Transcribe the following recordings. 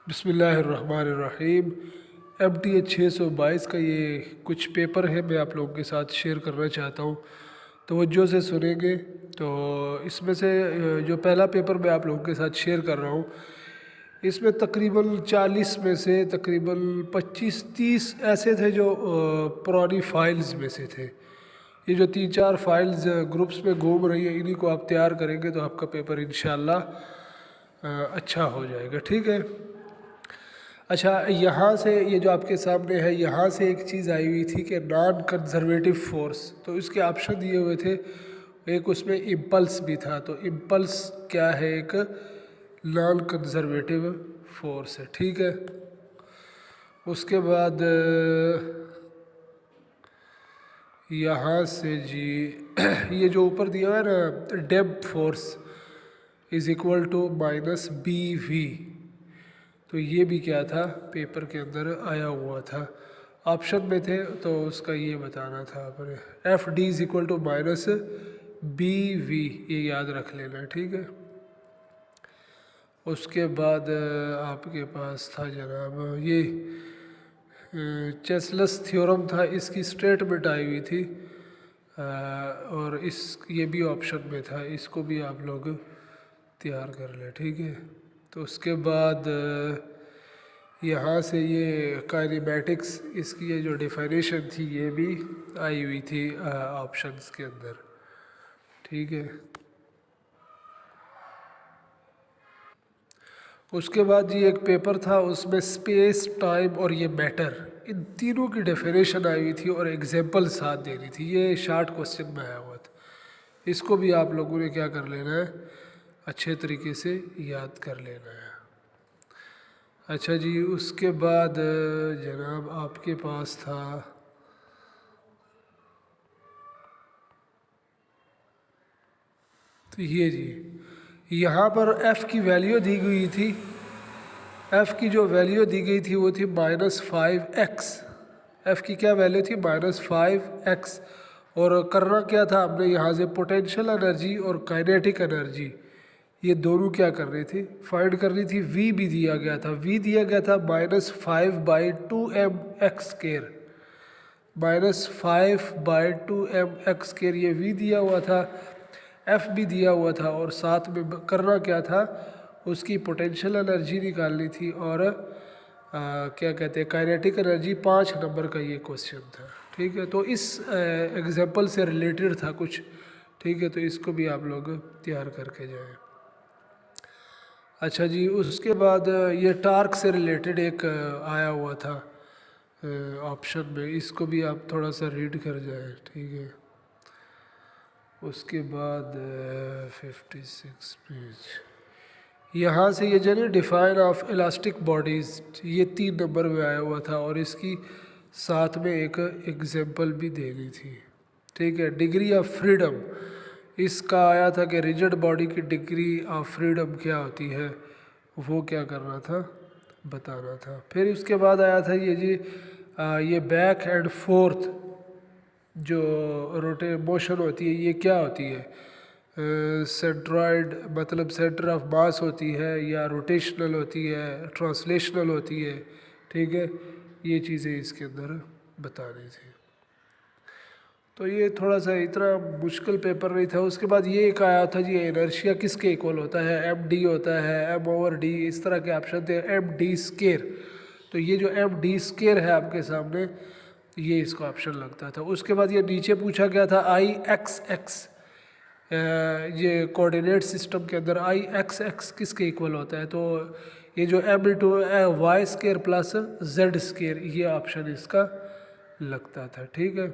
बिस्मिल्लाहिर्रहमानिर्रहीम। MTA 622 का ये कुछ पेपर है, मैं आप लोगों के साथ शेयर करना चाहता हूँ। तवज्जो से सुनेंगे। तो इसमें से जो पहला पेपर मैं आप लोगों के साथ शेयर कर रहा हूँ, इसमें तकरीबन 40 में से तकरीबन 25-30 ऐसे थे जो पुरानी फाइल्स में से थे। ये जो 3-4 फाइल्स ग्रुप्स में घूम रही है, इन्हीं को आप तैयार करेंगे तो आपका पेपर इंशाल्लाह अच्छा हो जाएगा। ठीक है। अच्छा, यहाँ से ये जो आपके सामने है, यहाँ से एक चीज़ आई हुई थी कि नॉन कंजर्वेटिव फोर्स, तो इसके ऑप्शन दिए हुए थे। एक उसमें इम्पल्स भी था, तो इम्पल्स क्या है? एक नॉन कंजर्वेटिव फोर्स है। ठीक है। उसके बाद यहाँ से जी ये जो ऊपर दिया हुआ है ना, depth force is equal to -BV, तो ये भी क्या था, पेपर के अंदर आया हुआ था, ऑप्शन में थे, तो उसका ये बताना था अपने। FD is equal to -BV, ये याद रख लेना। ठीक है। उसके बाद आपके पास था जनाब ये चेसलस थ्योरम था, इसकी स्टेटमेंट आई हुई थी और ये भी ऑप्शन में था, इसको भी आप लोग तैयार कर लें। ठीक है। तो उसके बाद यहाँ से ये काइनेमैटिक्स, इसकी ये जो डिफिनेशन थी ये भी आई हुई थी ऑप्शंस के अंदर। ठीक है। उसके बाद ये एक पेपर था, उसमें स्पेस, टाइम और ये मैटर, इन तीनों की डेफिनेशन आई हुई थी और एग्जांपल साथ देनी थी। ये शार्ट क्वेश्चन में आया हुआ था, इसको भी आप लोगों ने क्या कर लेना है, अच्छे तरीके से याद कर लेना है। अच्छा जी, उसके बाद जनाब आपके पास था तो ये जी, यहाँ पर F की वैल्यू दी गई थी। F की जो वैल्यू दी गई थी वो थी -5x। F की क्या वैल्यू थी? -5x। और करना क्या था हमने, यहाँ से पोटेंशियल एनर्जी और काइनेटिक एनर्जी ये दोनों क्या कर रही थी, फाइंड करनी थी। V भी दिया गया था, V दिया गया था -5/2mx², -5/2mx², ये V दिया हुआ था, F भी दिया हुआ था, और साथ में करना क्या था, उसकी पोटेंशियल एनर्जी निकालनी थी और क्या कहते हैं, काइनेटिक एनर्जी। 5 नंबर का ये क्वेश्चन था। ठीक है। तो इस एग्जांपल से रिलेटेड था कुछ। ठीक है। तो इसको भी आप लोग तैयार करके जाएं। अच्छा जी, उसके बाद ये टार्क से रिलेटेड एक आया हुआ था ऑप्शन में, इसको भी आप थोड़ा सा रीड कर जाएं। ठीक है। उसके बाद 56 पेज, यहाँ से ये जो डिफाइन ऑफ इलास्टिक बॉडीज़, ये 3 नंबर में आया हुआ था और इसकी साथ में एक एग्जांपल भी देनी थी। ठीक है। डिग्री ऑफ फ्रीडम, इसका आया था कि रिजिड बॉडी की डिग्री ऑफ फ्रीडम क्या होती है, वो क्या करना था, बताना था। फिर उसके बाद आया था ये जी ये बैक एंड फोर्थ जो रोटे मोशन होती है, ये क्या होती है, सेंट्रॉइड मतलब सेंटर ऑफ मास होती है, या रोटेशनल होती है, ट्रांसलेशनल होती है। ठीक है। ये चीज़ें इसके अंदर बतानी थी। तो ये थोड़ा सा इतना मुश्किल पेपर नहीं था। उसके बाद ये एक आया था जी, इनर्शिया किसके इक्वल होता है, MD होता है, M/D, इस तरह के ऑप्शन थे, MD²। तो ये जो MD² है आपके सामने, ये इसका ऑप्शन लगता था। उसके बाद ये नीचे पूछा गया था IXX, ये कोऑर्डिनेट सिस्टम के अंदर IXX किसके इक्वल होता है, तो ये जो M/Y² प्लस Z², ये ऑप्शन इसका लगता था। ठीक है।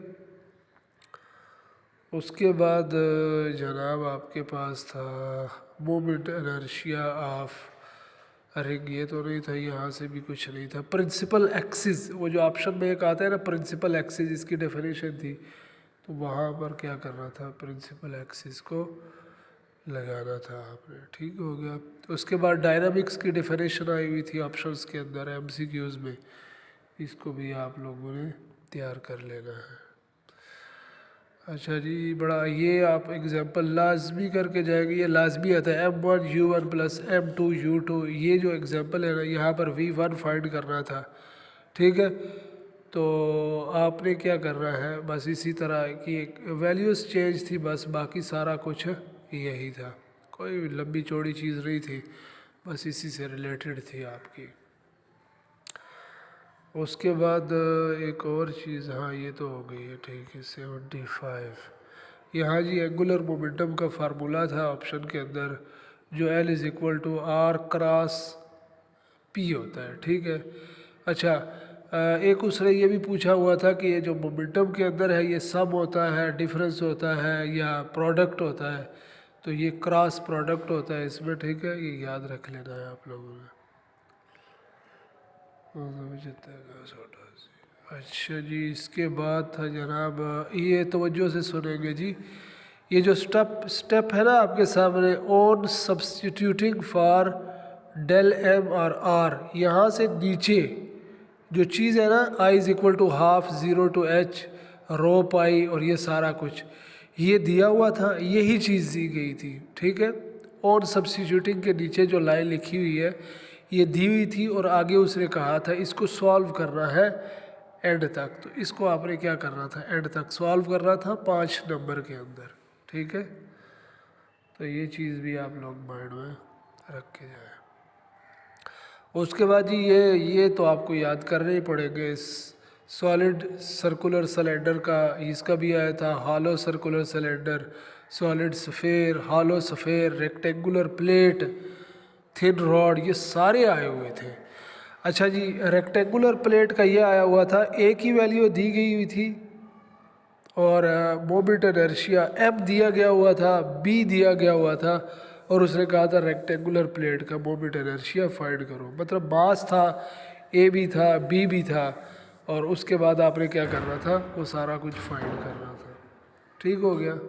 उसके बाद जनाब आपके पास था मोमेंट इनर्शिया ऑफ, अरे ये तो नहीं था, यहाँ से भी कुछ नहीं था। प्रिंसिपल एक्सिस, वो जो ऑप्शन में एक आता है ना प्रिंसिपल एक्सिस, इसकी डेफिनेशन थी, तो वहाँ पर क्या करना था, प्रिंसिपल एक्सिस को लगाना था आपने। ठीक हो गया। तो उसके बाद डायनामिक्स की डेफिनेशन आई हुई थी ऑप्शंस के अंदर MCQs में, इसको भी आप लोगों ने तैयार कर लेना है। अच्छा जी, बड़ा ये आप एग्जांपल लाजमी करके जाएंगे, ये लाजमी आता है M1 U1 plus M2 U2। ये जो एग्जांपल है ना, यहाँ पर V1 फाइंड करना था, ठीक है। तो आपने क्या करना है, बस इसी तरह की एक वैल्यूज़ चेंज थी, बस बाकी सारा कुछ यही था, कोई लंबी चौड़ी चीज़ नहीं थी, बस इसी से रिलेटेड थी आपकी। उसके बाद एक और चीज़, हाँ ये तो हो गई है, ठीक है। 75 यहाँ जी एंगुलर मोमेंटम का फार्मूला था ऑप्शन के अंदर, जो L=R क्रॉस P होता है, ठीक है। अच्छा, एक उसने ये भी पूछा हुआ था कि ये जो मोमेंटम के अंदर है ये सम होता है, डिफरेंस होता है या प्रोडक्ट होता है, तो ये क्रॉस प्रोडक्ट होता है इसमें, ठीक है। ये याद रख लेना है आप लोगों ने। अच्छा जी, इसके बाद था जनाब, ये तवज्जो से सुनेंगे जी, ये जो स्टेप है ना आपके सामने, on substituting for del M और R, यहाँ से नीचे जो चीज़ है ना, I=½ 0 to H रो पाई और ये सारा कुछ ये दिया हुआ था, यही चीज़ दी गई थी, ठीक है। ऑन सब्स्टिट्यूटिंग के नीचे जो लाइन लिखी हुई है ये दी हुई थी, और आगे उसने कहा था इसको सॉल्व करना है एंड तक, तो इसको आपने क्या करना था, एंड तक सॉल्व करना था 5 नंबर के अंदर, ठीक है। तो ये चीज़ भी आप लोग माइंड में रख के जाए। उसके बाद जी ये तो आपको याद करने ही पड़ेंगे, सॉलिड सर्कुलर सिलेंडर का, इसका भी आया था, hollow circular cylinder, solid sphere, hollow sphere, rectangular plate, thin rod, ये सारे आए हुए थे। अच्छा जी, रेक्टेंगुलर प्लेट का ये आया हुआ था, ए की वैल्यू दी गई हुई थी और मोमेंट इनर्शिया M दिया गया हुआ था, B दिया गया हुआ था, और उसने कहा था रेक्टेंगुलर प्लेट का मोमेंट इनर्शिया फाइंड करो। मतलब मास था, A भी था, B भी था, और उसके बाद आपने क्या करना था, वो सारा कुछ फाइंड करना था, ठीक हो गया।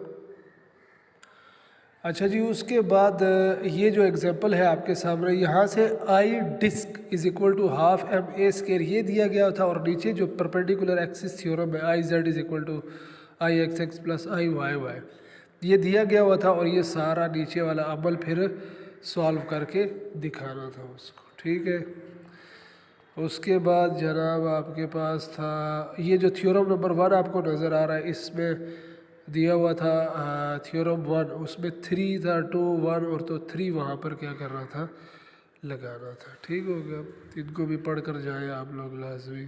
अच्छा जी, उसके बाद ये जो एग्जांपल है आपके सामने, यहाँ से आई डिस्क =½ ma², ये दिया गया था, और नीचे जो परपेंडिकुलर एक्सिस थ्योरम है IZ=IXX + IYY, ये दिया गया हुआ था, और ये सारा नीचे वाला अमल फिर सॉल्व करके दिखाना था उसको, ठीक है। उसके बाद जनाब आपके पास था ये जो थ्योरम नंबर 1 आपको नज़र आ रहा है, इसमें दिया हुआ था थ्योरम 1, उसमें 3 था, 2 1, और तो 3 वहाँ पर क्या करना था, लगाना था, ठीक हो गया। इनको भी पढ़ कर जाए आप लोग लाजमी।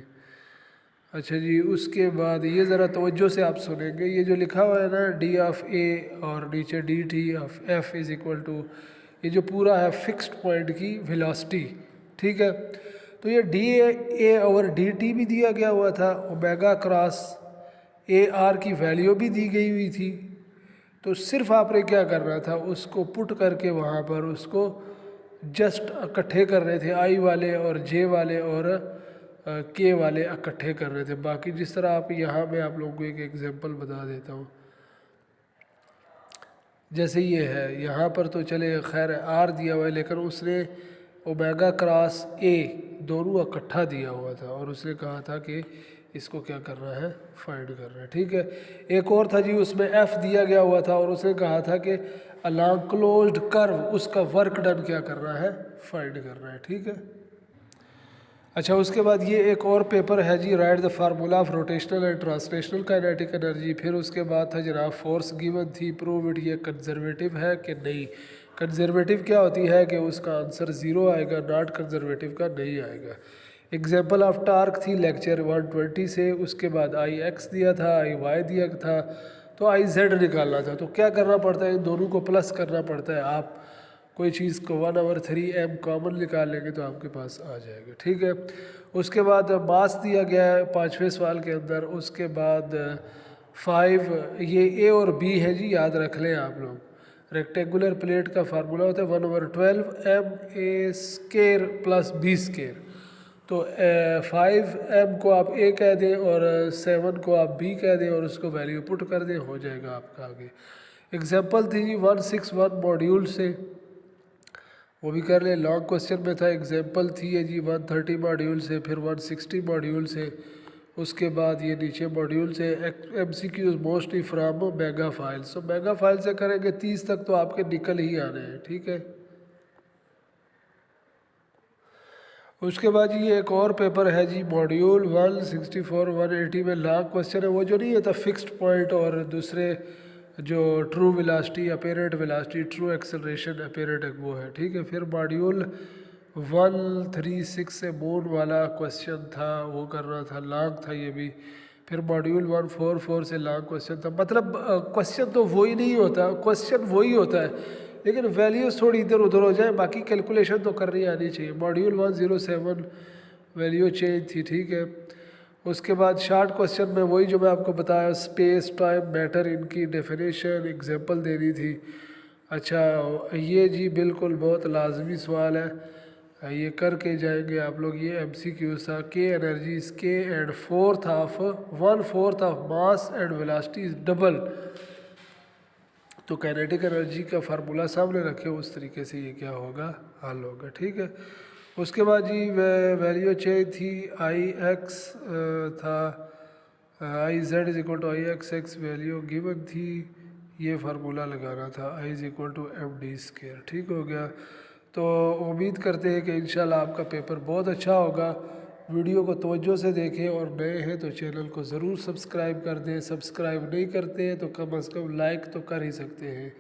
अच्छा जी, उसके बाद ये ज़रा तवज्जो से आप सुनेंगे, ये जो लिखा हुआ है ना D(A) और नीचे DT(F) ये जो पूरा है फिक्स्ड पॉइंट की वेलोसिटी, ठीक है। तो ये DA और DT भी दिया गया हुआ था, ओमेगा क्रॉस AR की वैल्यू भी दी गई हुई थी, तो सिर्फ आपने क्या करना था, उसको पुट करके वहाँ पर उसको जस्ट इकट्ठे कर रहे थे, I वाले और J वाले और K वाले इकट्ठे कर रहे थे। बाकी जिस तरह आप यहाँ मैं आप लोगों को एक एग्जांपल बता देता हूँ, जैसे ये है, यहाँ पर तो चले खैर R दिया हुआ है, लेकिन उसने ओमेगा क्रॉस A दोनों इकट्ठा दिया हुआ था, और उसने कहा था कि इसको क्या करना है, फाइंड करना है, ठीक है। एक और था जी, उसमें F दिया गया हुआ था, और उसने कहा था कि अलॉन्ग क्लोज्ड कर्व उसका वर्क डन क्या करना है, फाइंड करना है, ठीक है। अच्छा, उसके बाद ये एक और पेपर है जी, write the formula of rotational and translational kinetic energy. फिर उसके बाद था जनाब फोर्स गिवन थी, प्रूव इट, ये कंजर्वेटिव है कि नहीं। कंजर्वेटिव क्या होती है कि उसका आंसर 0 आएगा, नॉट कंजर्वेटिव का नहीं आएगा। एग्जाम्पल ऑफ टार्क थी लेक्चर 120 से, उसके बाद IX दिया था, IY दिया था, तो IZ निकालना था। तो क्या करना पड़ता है, इन दोनों को प्लस करना पड़ता है। आप कोई चीज़ को 1/3m कॉमन निकाल लेंगे तो आपके पास आ जाएगा, ठीक है। उसके बाद मास दिया गया है 5वें सवाल के अंदर। उसके बाद 5 ये A और B है जी, याद रख लें आप लोग। रेक्टेंगुलर प्लेट का फार्मूला होता है 1/12 ma² + b²। तो 5m को आप A कह दें और 7 को आप B कह दें, और उसको वैल्यू पुट कर दें, हो जाएगा आपका आगे। एग्जाम्पल थी जी 161 मॉड्यूल से, वो भी कर ले, लॉन्ग क्वेश्चन में था। एग्जाम्पल थी है जी 130 मॉड्यूल से, फिर 160 मॉड्यूल से, उसके बाद ये नीचे मॉड्यूल से MCQs mostly from mega files. तो मेगा फाइल से करेंगे 30 तक तो आपके निकल ही आने हैं, ठीक है। उसके बाद ये एक और पेपर है जी, मॉड्यूल 164 180 में लॉन्ग क्वेश्चन है। वो जो नहीं होता फिक्स्ड पॉइंट और दूसरे जो true velocity, apparent velocity, true acceleration, apparent वो है, ठीक है। फिर मॉड्यूल 136 से मून वाला क्वेश्चन था, वो करना था, लॉन्ग था ये भी। फिर मॉड्यूल 144 से लॉन्ग क्वेश्चन था। मतलब क्वेश्चन तो वही नहीं होता, क्वेश्चन वही होता है लेकिन वैल्यूज़ थोड़ी इधर उधर हो जाए, बाकी कैलकुलेशन तो करनी आनी चाहिए। मॉड्यूल 107 वैल्यू चेंज थी, ठीक है। उसके बाद शार्ट क्वेश्चन में वही जो मैं आपको बताया, स्पेस टाइम मैटर, इनकी डेफिनेशन एग्जांपल देनी थी। अच्छा ये जी बिल्कुल बहुत लाजमी सवाल है, ये करके जाएंगे आप लोग। ये MCQ था, के एनर्जी के and 1/4 of mass and velocity is double. तो काइनेटिक एनर्जी का फार्मूला सामने रखे, उस तरीके से ये क्या होगा, हल होगा, ठीक है। उसके बाद जी वैल्यू चेंज थी, IX था, IZ=IXX वैल्यू गिवन थी, ये फार्मूला लगाना था, I=md², ठीक हो गया। तो उम्मीद करते हैं कि इंशाल्लाह आपका पेपर बहुत अच्छा होगा। वीडियो को तवज्जो से देखें और नए हैं तो चैनल को ज़रूर सब्सक्राइब कर दें। सब्सक्राइब नहीं करते हैं तो कम अज़ कम लाइक तो कर ही सकते हैं।